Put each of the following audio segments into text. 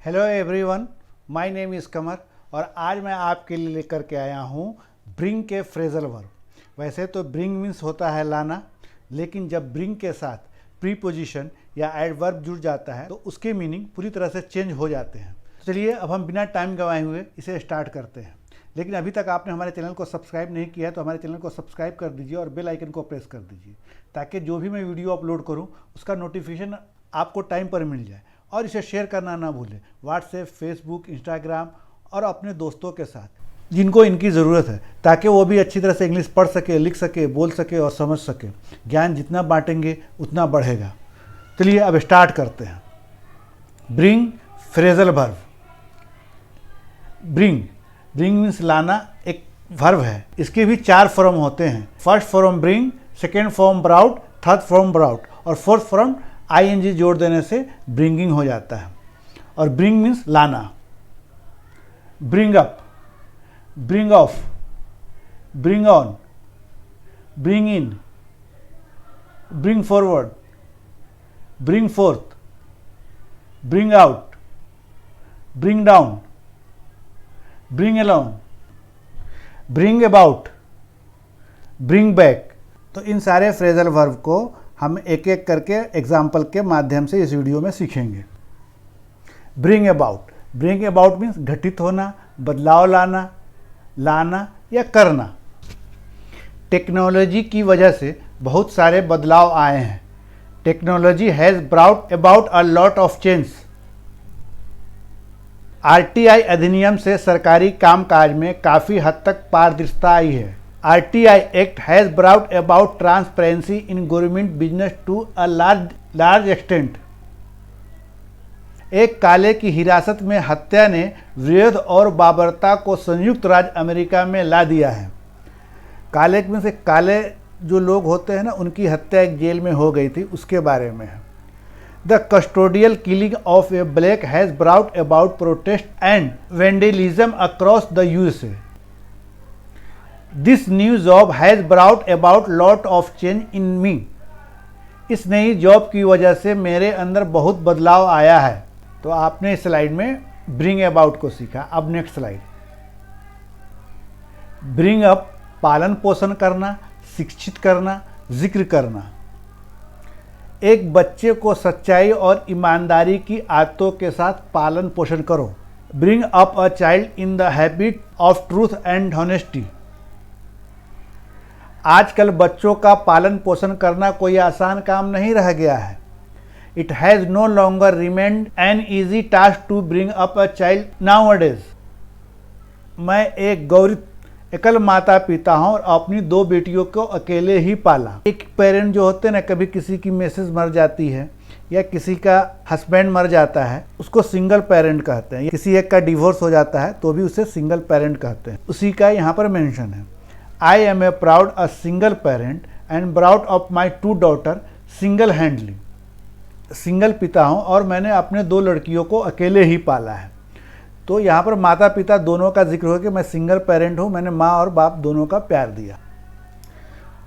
Hello everyone, my name is Qamar और आज मैं आपके लिए लेकर के आया हूँ ब्रिंग के फ्रेजल वर्ब। वैसे तो ब्रिंग मीन्स होता है लाना, लेकिन जब ब्रिंग के साथ प्रीपोजिशन या एडवर्ब जुड़ जाता है तो उसके मीनिंग पूरी तरह से चेंज हो जाते हैं। चलिए अब हम बिना टाइम गंवाए हुए इसे स्टार्ट करते हैं। लेकिन अभी तक आपने हमारे चैनल को सब्सक्राइब नहीं किया है तो हमारे चैनल को सब्सक्राइब कर दीजिए और बेल आइकन को प्रेस कर दीजिए, ताकि जो भी मैं वीडियो अपलोड करूँ उसका नोटिफिकेशन आपको टाइम पर मिल जाए। और इसे शेयर करना ना भूलें व्हाट्सएप, फेसबुक, इंस्टाग्राम और अपने दोस्तों के साथ जिनको इनकी ज़रूरत है, ताकि वो भी अच्छी तरह से इंग्लिश पढ़ सके, लिख सके, बोल सके और समझ सके। ज्ञान जितना बांटेंगे उतना बढ़ेगा। चलिए अब स्टार्ट करते हैं। Bring phrasal verb. Bring means लाना, एक वर्ब है। इसके भी 4 फॉर्म होते हैं। First form bring, second form brought, third form brought और फोर्थ फॉर्म आईएनजी जोड़ देने से ब्रिंगिंग हो जाता है। और ब्रिंग मीन्स लाना। Bring up, bring of, bring on, bring in, bring forward, bring fourth, bring out, bring down, bring along, bring about, bring back. तो इन सारे फ्रेजल वर्ब को हम एक एक करके एग्जाम्पल के माध्यम से इस वीडियो में सीखेंगे। ब्रिंग अबाउट मीन्स घटित होना, बदलाव लाना, लाना या करना। टेक्नोलॉजी की वजह से बहुत सारे बदलाव आए हैं। Technology has brought about a lot of change. RTI अधिनियम से सरकारी कामकाज में काफ़ी हद तक पारदर्शिता आई है। RTI Act has brought about transparency in government business to a large extent. एक काले की हिरासत में हत्या ने वृहद और बाबरता को संयुक्त राज्य अमेरिका में ला दिया है। काले में से काले जो लोग होते हैं ना, उनकी हत्या एक जेल में हो गई थी, उसके बारे में है। The custodial killing of a black has brought about protest and vandalism across the USA. This new job has brought about lot of change in me. इस नई जॉब की वजह से मेरे अंदर बहुत बदलाव आया है। तो आपने इस स्लाइड में ब्रिंग अबाउट को सीखा। अब नेक्स्ट स्लाइड। ब्रिंग अप पालन पोषण करना, शिक्षित करना, जिक्र करना। एक बच्चे को सच्चाई और ईमानदारी की आदतों के साथ पालन पोषण करो। Bring up a child in the habit of truth and honesty. आजकल बच्चों का पालन पोषण करना कोई आसान काम नहीं रह गया है। It has no longer remained an easy task to bring up a child nowadays. मैं एक गौरव एकल माता पिता हूँ और अपनी 2 बेटियों को अकेले ही पाला। एक पेरेंट जो होते हैं ना, कभी किसी की मिसेज मर जाती है या किसी का हस्बैंड मर जाता है, उसको सिंगल पेरेंट कहते हैं। किसी एक का डिवोर्स हो जाता है तो भी उसे सिंगल पेरेंट कहते हैं। उसी का यहाँ पर मेंशन है। I am a proud a single parent and proud of my 2 daughters single handedly. Single पिता हूँ और मैंने अपने 2 लड़कियों को अकेले ही पाला है। तो यहाँ पर माता पिता दोनों का जिक्र हो कि मैं सिंगल पेरेंट हूँ, मैंने माँ और बाप दोनों का प्यार दिया।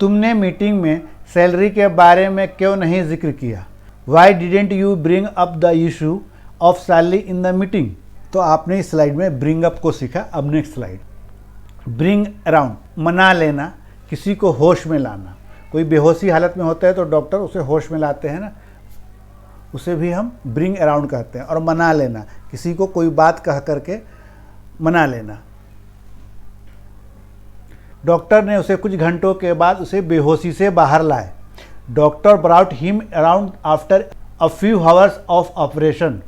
तुमने मीटिंग में सैलरी के बारे में क्यों नहीं जिक्र किया? Why didn't you bring up the issue of salary in the meeting? तो आपने इस स्लाइड में ब्रिंग अप को सीखा। अब नेक्स्ट स्लाइड। ब्रिंग अराउंड, मना लेना, किसी को होश में लाना। कोई बेहोशी हालत में होता है तो डॉक्टर उसे होश में लाते हैं ना, उसे भी हम ब्रिंग अराउंड कहते हैं। और मना लेना, किसी को कोई बात कह करके मना लेना। डॉक्टर ने उसे कुछ घंटों के बाद उसे बेहोशी से बाहर लाए। Doctor brought him around after a few hours of operation.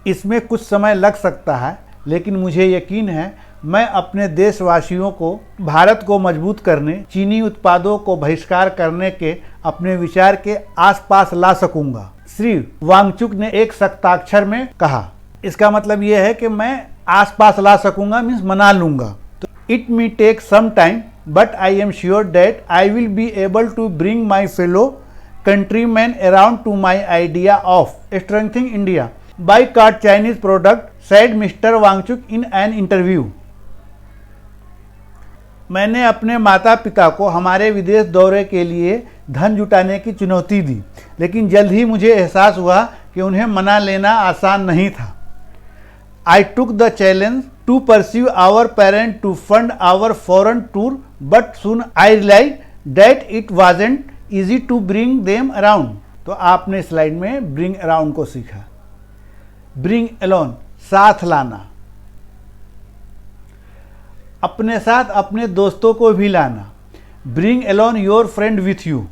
इसमें कुछ समय लग सकता है, लेकिन मुझे यकीन है मैं अपने देशवासियों को भारत को मजबूत करने, चीनी उत्पादों को बहिष्कार करने के अपने विचार के आसपास ला सकूंगा, श्री वांगचुक ने एक सख्ताक्षर में कहा। इसका मतलब यह है कि मैं आसपास ला सकूंगा मीन्स मना लूंगा। तो it me take some time but I am sure that I will be able to bring my fellow countryman around to my idea of strengthening India boycott Chinese product, said mister Wangchuk in an interview. मैंने अपने माता पिता को हमारे विदेश दौरे के लिए धन जुटाने की चुनौती दी, लेकिन जल्द ही मुझे एहसास हुआ कि उन्हें मना लेना आसान नहीं था। I took the challenge to pursue our parent to fund our foreign tour, but soon I realized that it wasn't easy to bring them around. तो आपने स्लाइड में bring around को सीखा। bring along, साथ लाना, अपने साथ अपने दोस्तों को भी लाना। bring along your friend with you,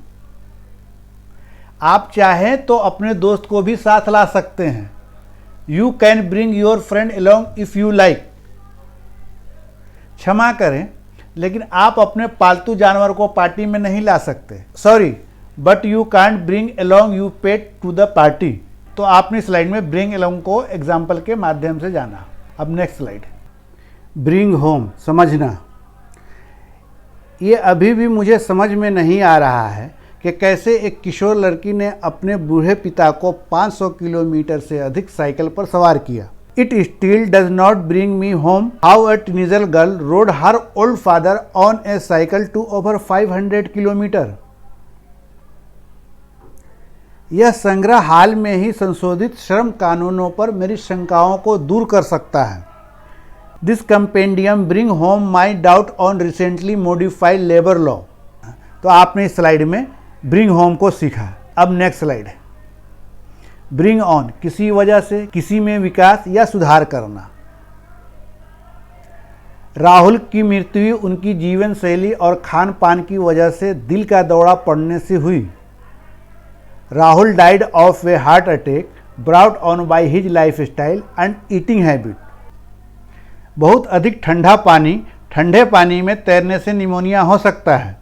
आप चाहें तो अपने दोस्त को भी साथ ला सकते हैं। You can bring your friend along if you like. क्षमा करें, लेकिन आप अपने पालतू जानवर को पार्टी में नहीं ला सकते। Sorry, but you can't bring along your pet to the party. तो आपने स्लाइड में bring along को एग्जाम्पल के माध्यम से जाना। अब नेक्स्ट स्लाइड, bring home, समझना। ये अभी भी मुझे समझ में नहीं आ रहा है कि कैसे एक किशोर लड़की ने अपने बूढ़े पिता को 500 किलोमीटर से अधिक साइकिल पर सवार किया। It still does not bring me home how a teenager girl rode her old father on a cycle to over 500 kilometre. यह संग्रह हाल में ही संशोधित श्रम कानूनों पर मेरी शंकाओं को दूर कर सकता है। This compendium bring home my doubt on recently modified labor law। तो आपने इस स्लाइड में ब्रिंग होम को सीखा। अब नेक्स्ट स्लाइड, ब्रिंग ऑन, किसी वजह से किसी में विकास या सुधार करना। राहुल की मृत्यु उनकी जीवन शैली और खान पान की वजह से दिल का दौरा पड़ने से हुई। Rahul died of A heart attack brought on by his life style and eating habit. बहुत अधिक ठंडे पानी में तैरने से निमोनिया हो सकता है।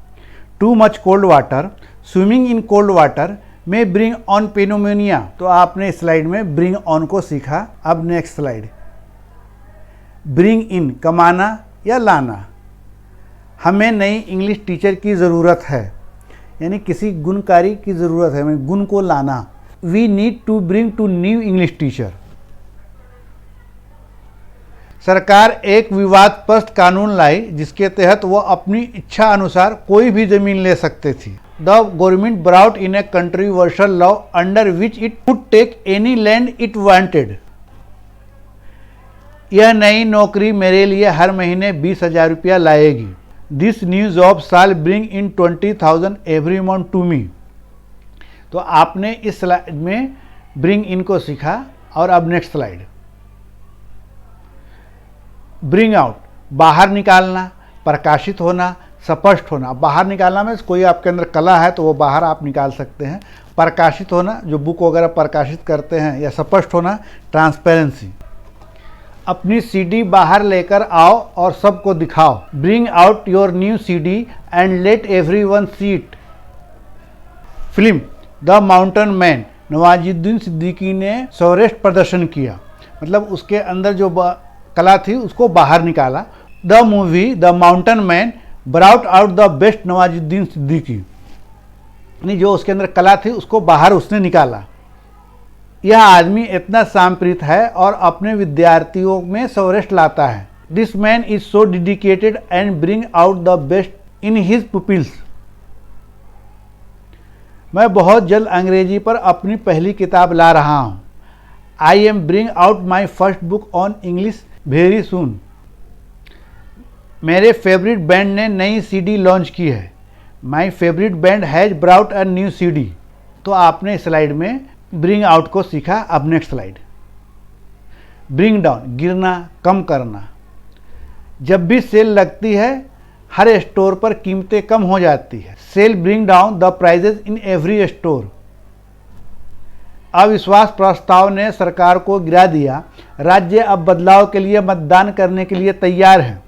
Too much cold water, swimming in cold water में ब्रिंग ऑन पेनोमोनिया। तो आपने स्लाइड में ब्रिंग ऑन को सीखा। अब नेक्स्ट स्लाइड, ब्रिंग इन, कमाना या लाना। हमें नई इंग्लिश टीचर की ज़रूरत है, यानी किसी गुणकारी की ज़रूरत है, हमें गुण को लाना। We need to bring two new English teacher. सरकार एक विवादग्रस्त कानून लाई जिसके तहत वो अपनी इच्छा अनुसार कोई भी जमीन ले सकते थी। The government brought in a controversial law under which it could take any land it wanted. यह नई नौकरी मेरे लिए हर महीने 20,000 रुपया लाएगी। This new job shall bring in 20,000 every month to me. तो आपने इस स्लाइड में ब्रिंग इन को सीखा। और अब नेक्स्ट स्लाइड, ब्रिंग आउट, बाहर निकालना, प्रकाशित होना, स्पष्ट होना। बाहर निकालना में कोई आपके अंदर कला है तो वो बाहर आप निकाल सकते हैं। प्रकाशित होना, जो बुक वगैरह प्रकाशित करते हैं, या स्पष्ट होना, ट्रांसपेरेंसी। अपनी सीडी बाहर लेकर आओ और सबको दिखाओ। Bring out your new CD and let everyone see it. Film the mountain man, Nawazuddin Siddiqui ने सर्वश्रेष्ठ प्रदर्शन किया, मतलब उसके अंदर जो कला थी उसको बाहर निकाला। The movie the mountain man brought out the best Nawazuddin Siddiqui, यानी जो उसके अंदर कला थी उसको बाहर उसने निकाला। यह आदमी इतना सांप्रीत है और अपने विद्यार्थियों में सर्वश्रेष्ठ लाता है। This man is so dedicated and bring out the best in his pupils. मैं बहुत जल्द अंग्रेजी पर अपनी पहली किताब ला रहा हूँ। I am bring out my first book on English very soon. मेरे फेवरेट बैंड ने नई सीडी लॉन्च की है। My favourite band has brought a new CD. तो आपने स्लाइड में ब्रिंग आउट को सीखा। अब नेक्स्ट स्लाइड, ब्रिंग डाउन, गिरना, कम करना। जब भी सेल लगती है हर स्टोर पर कीमतें कम हो जाती है। Sale bring down the prices in every store. अविश्वास प्रस्ताव ने सरकार को गिरा दिया। राज्य अब बदलाव के लिए मतदान करने के लिए तैयार है।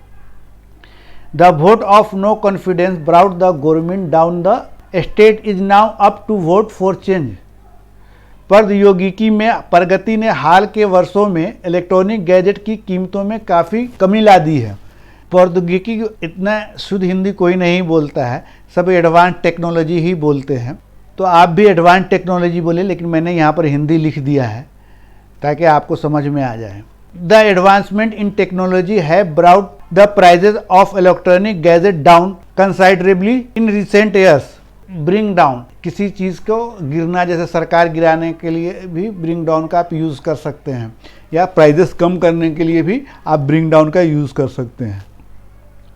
The vote of no confidence brought the government down. The state is now up to vote for change. प्रौद्योगिकी में प्रगति ने हाल के वर्षों में इलेक्ट्रॉनिक गैजेट की कीमतों में काफ़ी कमी ला दी है। प्रौद्योगिकी इतना शुद्ध हिंदी कोई नहीं बोलता है, सब एडवांस टेक्नोलॉजी ही बोलते हैं। तो आप भी एडवांस टेक्नोलॉजी बोले, लेकिन मैंने यहाँ पर हिंदी लिख दिया है ताकि आपको समझ में आ जाए। The advancement in technology have brought the prices of electronic gadget down considerably in recent years. Bring down, किसी चीज़ को गिरना, जैसे सरकार गिराने के लिए भी ब्रिंग डाउन का आप यूज़ कर सकते हैं, या प्राइजेस कम करने के लिए भी आप ब्रिंग डाउन का यूज़ कर सकते हैं।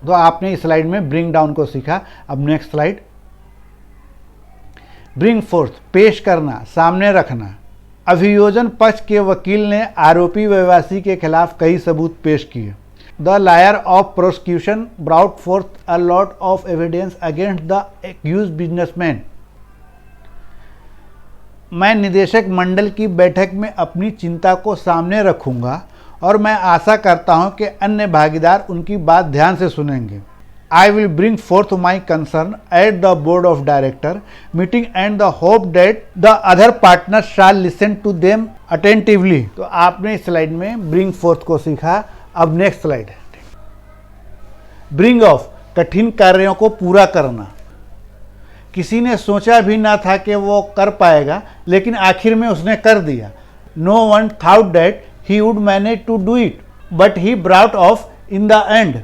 तो आपने इस स्लाइड में ब्रिंग डाउन को सीखा। अब नेक्स्ट स्लाइड, ब्रिंग फोर्थ, पेश करना, सामने रखना। अभियोजन पक्ष के वकील ने आरोपी व्यवसायी के खिलाफ कई सबूत पेश किए। The lawyer of prosecution brought forth a lot of evidence against the accused businessman. मैं निदेशक मंडल की बैठक में अपनी चिंता को सामने रखूंगा और मैं आशा करता हूं कि अन्य भागीदार उनकी बात ध्यान से सुनेंगे। I will bring forth my concern at the board of director meeting and the hope that the other partners shall listen to them attentively। तो आपने इस स्लाइड में bring forth को सीखा। अब नेक्स्ट स्लाइड, bring off, कठिन कार्यों को पूरा करना। किसी ने सोचा भी ना था कि वो कर पाएगा, लेकिन आखिर में उसने कर दिया। No one thought that he would manage to do it, but he brought off in the end।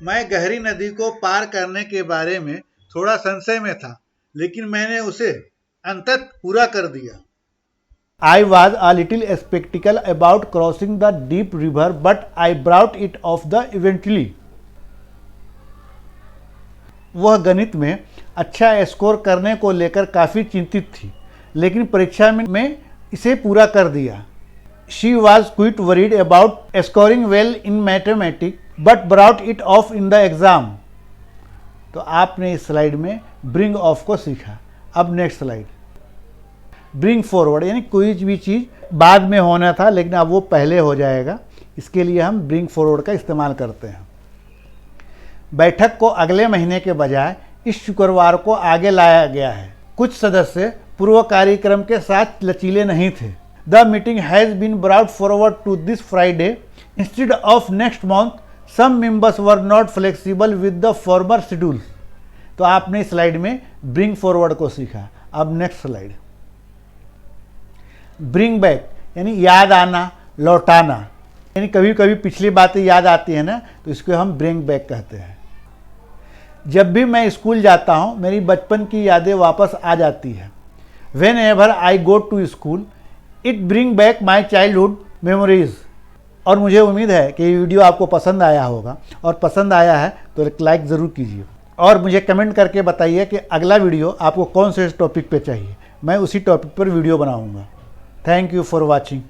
मैं गहरी नदी को पार करने के बारे में थोड़ा संशय में था, लेकिन मैंने उसे अंततः पूरा कर दिया। I was a little skeptical about crossing the deep river, but I brought it off the eventually। वह गणित में अच्छा स्कोर करने को लेकर काफ़ी चिंतित थी, लेकिन परीक्षा में इसे पूरा कर दिया। She was quite worried about scoring well in mathematics, but brought it off in the exam। तो आपने इस स्लाइड में bring off को सीखा। अब नेक्स्ट स्लाइड, bring forward, यानी कोई भी चीज़ बाद में होना था लेकिन अब वो पहले हो जाएगा, इसके लिए हम bring forward का इस्तेमाल करते हैं। बैठक को अगले महीने के बजाय इस शुक्रवार को आगे लाया गया है। कुछ सदस्य पूर्व कार्यक्रम के साथ लचीले नहीं थे। The meeting has been brought forward to this Friday instead of next month। Some members were not flexible with the former schedule। तो आपने इस स्लाइड में bring forward को सीखा। अब नेक्स्ट स्लाइड, bring back, यानी याद आना, लौटाना, यानी कभी कभी पिछली बातें याद आती है ना, तो इसको हम bring back कहते हैं। जब भी मैं स्कूल जाता हूँ मेरी बचपन की यादें वापस आ जाती है। Whenever I go to school, it bring back my childhood memories। और मुझे उम्मीद है कि ये वीडियो आपको पसंद आया होगा, और पसंद आया है तो एक लाइक ज़रूर कीजिए, और मुझे कमेंट करके बताइए कि अगला वीडियो आपको कौन से टॉपिक पे चाहिए। मैं उसी टॉपिक पर वीडियो बनाऊंगा। Thank you for watching.